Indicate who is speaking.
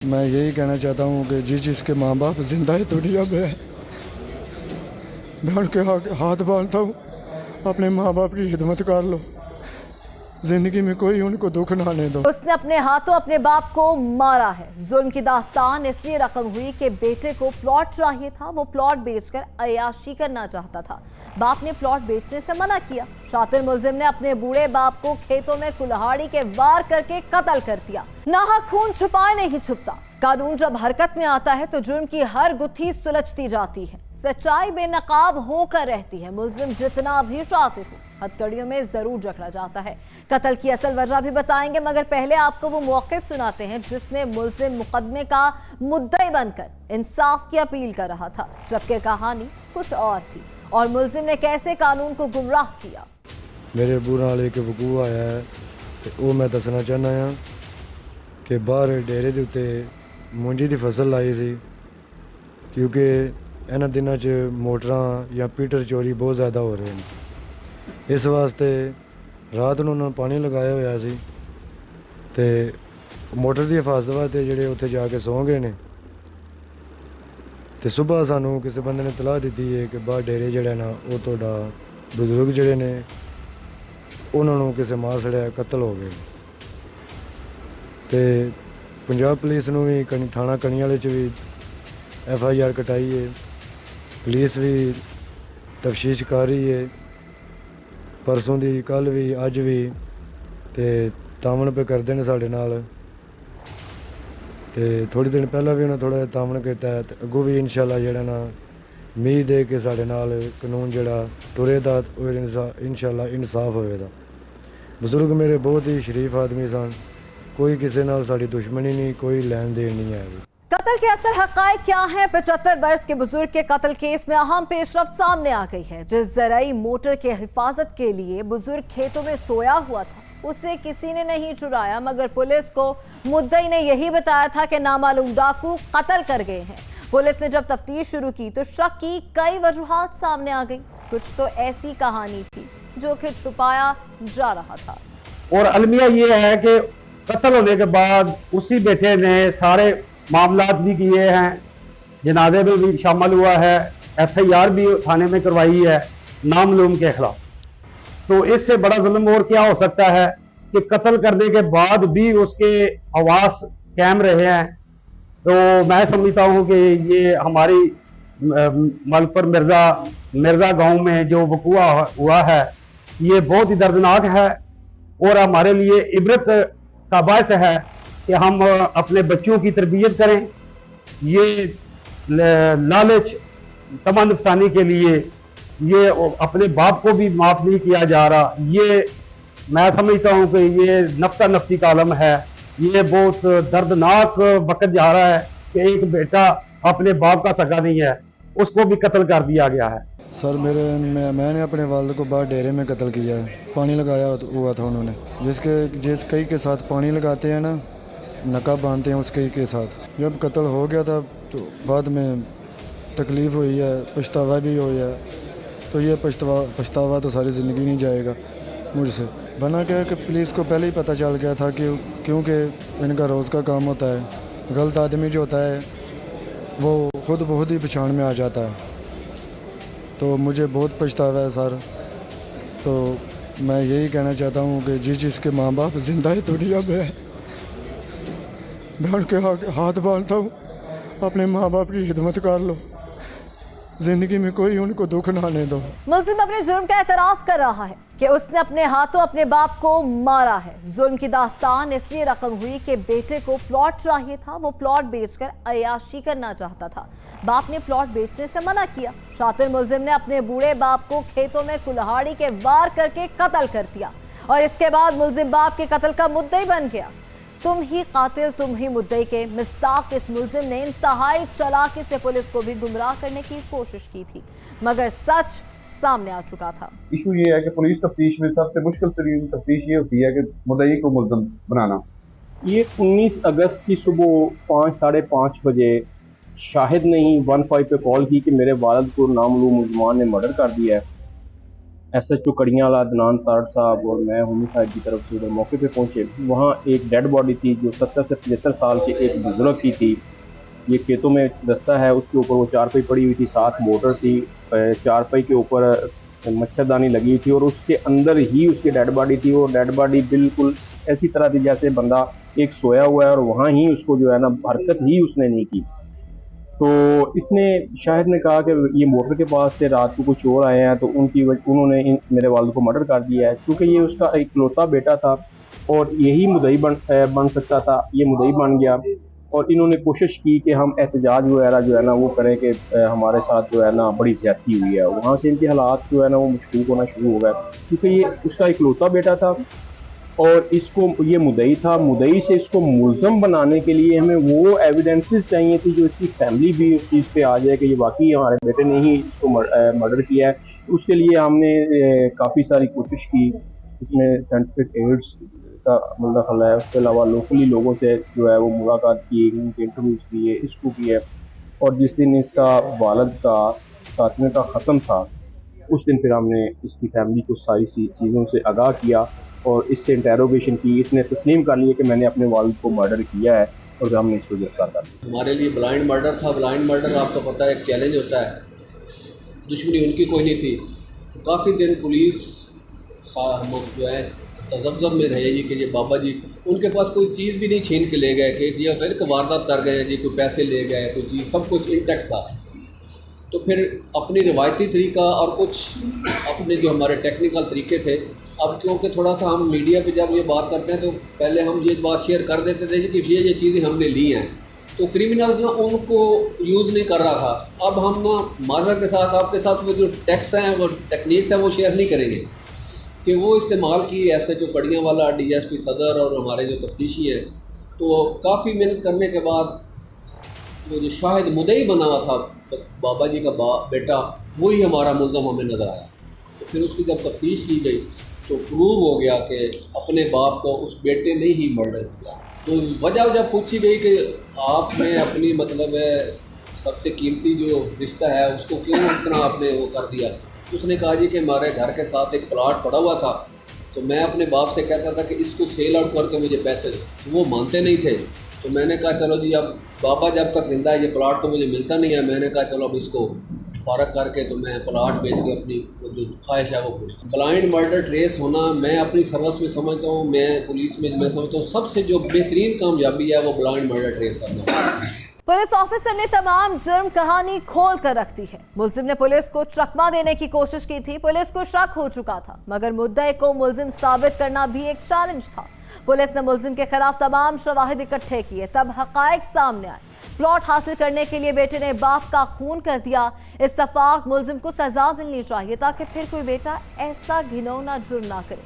Speaker 1: मैं यही कहना चाहता हूँ कि जिस जिसके माँ बाप जिंदा है दुनिया में, मैं उनके हाथ बांधता हूँ, अपने माँ बाप की खिदमत कर लो, जिंदगी में कोई उनको दुख ना आने दो।
Speaker 2: उसने अपने हाथों अपने बाप को मारा है। जुल्म की दास्तान इसलिए रकम हुई कि बेटे को प्लॉट चाहिए था, वो प्लॉट बेचकर अय्याशी करना चाहता था। बाप ने प्लॉट बेचने से मना किया। शातिर मुलजिम ने अपने बूढ़े बाप को खेतों में कुल्हाड़ी के वार करके कत्ल कर दिया। नाहक खून छुपाए नहीं छुपता। कानून जब हरकत में आता है तो जुर्म की हर गुत्थी सुलझती जाती है। सच्चाई बेनकाब होकर रहती है। मुलजिम जितना भी शातिर हो, हथकड़ियों में जरूर जकड़ा जाता है। कत्ल की असल वजह भी बताएंगे, मगर पहले आपको वो मौक़िफ़ सुनाते हैं जिसने मुलजिम मुकदमे का मुद्दई बनकर इंसाफ की अपील कर रहा था, जबकि कहानी कुछ और थी और मुलजिम ने कैसे कानून को गुमराह किया।
Speaker 1: मेरे बुरा वाले के वकूआ आया है तो वो मैं दसना चाहना हाँ कि बाहर डेरे के उत्ते मूंजी की फसल लाई सी, क्योंकि इन्हां दिनों च मोटरां या पीटर चोरी बहुत ज़्यादा हो रहे हैं। इस वास्ते रात ਨੂੰ ਉਹਨਾਂ ਪਾਣੀ ਲਗਾਇਆ ਹੋਇਆ ਸੀ ਤੇ ਮੋਟਰ ਦੀ ਹਿਫਾਜ਼ਤ ਵਾਸਤੇ ਜਿਹੜੇ ਉੱਥੇ ਜਾ ਕੇ ਸੌਂ ਗਏ ਨੇ ਤੇ ਸਵੇਰ ਸਾਨੂੰ ਕਿਸੇ ਬੰਦੇ ਨੇ ਤਲਾਹ ਦਿੱਤੀ ਹੈ ਕਿ ਬਾਹਰ ਡੇਰੇ ਜਿਹੜਾ ਨਾ ਉਹ ਤੁਹਾਡਾ ਬਜ਼ੁਰਗ ਜਿਹੜੇ ਨੇ ਉਹਨਾਂ ਨੂੰ ਕਿਸੇ ਮਾਰ ਛੜਿਆ, ਕਤਲ ਹੋ ਗਏ। ਤੇ ਪੰਜਾਬ ਪੁਲਿਸ ਨੂੰ ਵੀ ਥਾਣਾ ਕਣੀ ਵਾਲੇ 'ਚ ਵੀ FIR ਕਟਾਈ ਹੈ। पुलिस भी तफ्तीश कर रही है, परसों की कल भी अज भी ते तामन पे करते हैं साढ़े नाल। ते थोड़ी दिन पहला भी उन्हें थोड़ा तामन किया है, अगों भी इंशाल्लाह जेड़ा ना उम्मीद है कि साढ़े नाल कानून जेड़ा टुरेदा और इंशाल्लाह इंसाफ होएगा। बजुर्ग मेरे बहुत ही शरीफ आदमी सन, कोई किसी नाल साड़ी दुश्मनी नहीं, कोई लैन देन नहीं है।
Speaker 2: कत्ल के असल हक़ाइक़ क्या हैं? 75 बरस के बुजुर्ग के कत्ल केस में अहम पेशरफ्त सामने आ गई है। जिस ज़राई मोटर के हिफाजत के लिए बुजुर्ग खेतों में सोया हुआ था, उसे किसी ने नहीं चुराया, मगर पुलिस को मुद्दई ने यही बताया था कि नामालूम डाकू कत्ल कर गए हैं। पुलिस ने जब तफ्तीश शुरू की तो शक की कई वजूहात सामने आ गई। कुछ तो ऐसी कहानी थी जो कि छुपाया जा रहा था।
Speaker 3: और अलमिया ये है कि कत्ल होने के बाद उसी बेटे ने सारे मामलात भी किए हैं, जनाजे में भी शामिल हुआ है, FIR भी थाने में करवाई है नामलूम के खिलाफ। तो इससे बड़ा जुल्म और क्या हो सकता है कि कत्ल करने के बाद भी उसके हवास कायम रहे हैं। तो मैं समझता हूं कि ये हमारी मलपुर मिर्जा गांव में जो वकूआ हुआ है ये बहुत ही दर्दनाक है और हमारे लिए इबरत का बायस है कि हम अपने बच्चों की तरबियत करें। ये लालच तमन्नफसानी के लिए ये अपने बाप को भी माफ़ नहीं किया जा रहा। ये मैं समझता हूँ कि ये नफ्सा नफ्सी का आलम है। ये बहुत दर्दनाक वक्त जा रहा है कि एक बेटा अपने बाप का सगा नहीं है, उसको भी कत्ल कर दिया गया है।
Speaker 1: सर मैंने अपने वालिद को बाहर डेरे में कत्ल किया है, पानी लगाया हुआ था उन्होंने। जिस कई के साथ पानी लगाते हैं ना, नकाब बांधते हैं, उस कई के साथ जब कत्ल हो गया था तो बाद में तकलीफ़ हुई है, पछतावा भी हुआ है। तो ये पछतावा तो सारी ज़िंदगी नहीं जाएगा मुझसे। बना क्या कि पुलिस को पहले ही पता चल गया था कि क्योंकि इनका रोज़ का काम होता है, गलत आदमी जो होता है वो खुद बहुत ही पहचान में आ जाता है। तो मुझे बहुत पछतावा है सर। तो मैं यही कहना चाहता हूँ कि जिस जिसके माँ बाप जिंदा है दुनिया में, मैं उनके हाथ बांधता हूँ, अपने माँ बाप की खिदमत कर लो, जिंदगी में कोई उनको दुख ना आने दो।
Speaker 2: मुलजिम अपने जुर्म का एतराफ़ कर रहा है कि उसने अपने हाथों अपने बाप को मारा है। जुल्म की दास्तान इसलिए रकम हुई कि बेटे को प्लॉट चाहिए था, वो प्लॉट बेचकर अय्याशी करना चाहता था। बाप ने प्लॉट बेचने से मना किया। शातिर मुलजिम ने अपने बूढ़े बाप को खेतों में कुल्हाड़ी के वार करके कत्ल कर दिया और इसके बाद मुलजिम बाप के कत्ल का मुद्दई बन गया। तुम ही कातिल, तुम ही मुद्दई के मिस्ताक इस मुलजिम ने इंतहाई चालाकी से पुलिस को भी गुमराह करने की कोशिश की थी, मगर सच सामने आ चुका था।
Speaker 4: इशू ये है कि पुलिस तफ्तीश में सबसे मुश्किल तरीन तफ्तीश ये होती है कि मुद्दई को मुल्ज़िम बनाना।
Speaker 5: ये 19 अगस्त की सुबह 5 साढ़े 5 बजे शाहिद ने ही 15 पे कॉल की कि मेरे वालिद को नामलूम मुलजमान ने मर्डर कर दिया है। SHO कड़ियाला अदनान तारड़ साहब और मैं होमिसाइड की तरफ से उधर मौके पे पहुंचे। वहाँ एक डेड बॉडी थी जो 70 से 75 साल के एक बुजुर्ग की थी। ये खेतों में रास्ता है, उसके ऊपर वो चारपाई पड़ी हुई थी, साथ मोटर थी, चारपाई के ऊपर मच्छरदानी लगी थी और उसके अंदर ही उसकी डेड बॉडी थी। और डेड बॉडी बिल्कुल ऐसी तरह थी जैसे बंदा एक सोया हुआ है और वहाँ ही उसको जो है ना हरकत ही उसने नहीं की। तो इसने शाहिद ने कहा कि ये मोटर के पास से रात को कुछ चोर आए हैं तो उन्होंने मेरे वालिद को मर्डर कर दिया है। क्योंकि ये उसका इकलौता बेटा था और यही मुद्दई बन सकता था, ये मुद्दई बन गया। और इन्होंने कोशिश की कि हम एहतजाज वगैरह जो है ना वो करें कि हमारे साथ जो है ना बड़ी ज़्यादती हुई है। वहाँ से इनके हालात जो है ना वो मशकूक होना शुरू हो गए, क्योंकि ये उसका इकलौता बेटा था और इसको ये मुद्दई था। मुद्दई से इसको मुलज़म बनाने के लिए हमें वो एविडेंसेस चाहिए थी जो इसकी फैमिली भी उस चीज़ पे आ जाए कि ये वाकई हमारे बेटे ने ही इसको मर्डर किया है। उसके लिए हमने काफ़ी सारी कोशिश की, इसमें साइंटिफिक एविडेंस का मुंतकल है। उसके अलावा लोकली लोगों से जो है वो मुलाकात की, उनके इंटरव्यूज़ किए, इसको किए। और जिस दिन इसका वालिद का 7वें का ख़त्म था उस दिन फिर हमने इसकी फैमिली को सारी चीज़ों से आगाह किया और इससे इंटेरोगेशन की। इसने तस्लीम कर लिया कि मैंने अपने वालिद को मर्डर किया है और हमने इसको गिरफ्तार कर लिया।
Speaker 6: हमारे लिए ब्लाइंड मर्डर था। ब्लाइंड मर्डर आपको पता है एक चैलेंज होता है, दुश्मनी उनकी कोई नहीं थी। काफ़ी दिन पुलिस जो है तजब्जब में रहे जी कि ये बाबा जी उनके पास कोई चीज़ भी नहीं छीन के ले गए कि ये फिर को वारदात कर गए जी, कोई पैसे ले गए, कोई चीज़, सब कुछ इंटैक्ट था। तो फिर अपनी रिवायती तरीका और कुछ अपने जो हमारे टेक्निकल तरीके थे, अब क्योंकि थोड़ा सा हम मीडिया पे जब ये बात करते हैं तो पहले हम ये बात शेयर कर देते थे कि ये चीज़ें हमने ली हैं, तो क्रिमिनल्स ना उनको यूज़ नहीं कर रहा था। अब हम ना माजरा के साथ आपके साथ वो जो टेक्स हैं वो टेक्निक्स हैं वो शेयर नहीं करेंगे कि वो इस्तेमाल की SHO कड़ियावाला, DSP सदर और हमारे जो तफ्तीशी हैं। तो काफ़ी मेहनत करने के बाद वो जो शाहिद मुद्दई बना हुआ था बाबा जी का बेटा, वही हमारा मुल्ज़म हमें नज़र आया। तो फिर उसकी जब तफ्तीश की गई तो प्रूव हो गया कि अपने बाप को उस बेटे ने ही मर्डर किया। तो वजह जब पूछी गई कि आपने अपनी मतलब सबसे कीमती जो रिश्ता है उसको क्यों इस तरह आपने वो कर दिया, उसने कहा जी कि हमारे घर के साथ एक प्लाट पड़ा हुआ था, तो मैं अपने बाप से कहता था कि इसको सेल आउट करके मुझे पैसे दो, तो वो मानते नहीं थे। तो मैंने कहा चलो जी अब बाबा जब तक जिंदा है ये प्लाट तो मुझे मिलता नहीं है, मैंने कहा चलो अब इसको फ़ारग करके तो मैं प्लाट बेच के अपनी जो ख्वाहिश है वो पूरी। ब्लाइंड मर्डर ट्रेस होना मैं अपनी सर्विस में समझता हूँ, मैं पुलिस में मैं समझता हूँ सबसे जो बेहतरीन कामयाबी है वो ब्लाइंड मर्डर ट्रेस करना।
Speaker 2: पुलिस ऑफिसर ने तमाम जुर्म कहानी खोल कर रख दी है। मुलजिम ने पुलिस को चकमा देने की कोशिश की थी, पुलिस को शक हो चुका था, मगर मुद्दे को मुलजिम साबित करना भी एक चैलेंज था। पुलिस ने मुलजिम के खिलाफ तमाम शवाहिद इकट्ठे किए, तब हकायक सामने आए। प्लॉट हासिल करने के लिए बेटे ने बाप का खून कर दिया। इस सफाक मुलजिम को सजा मिलनी चाहिए ताकि फिर कोई बेटा ऐसा घिनौना जुर्म ना करे।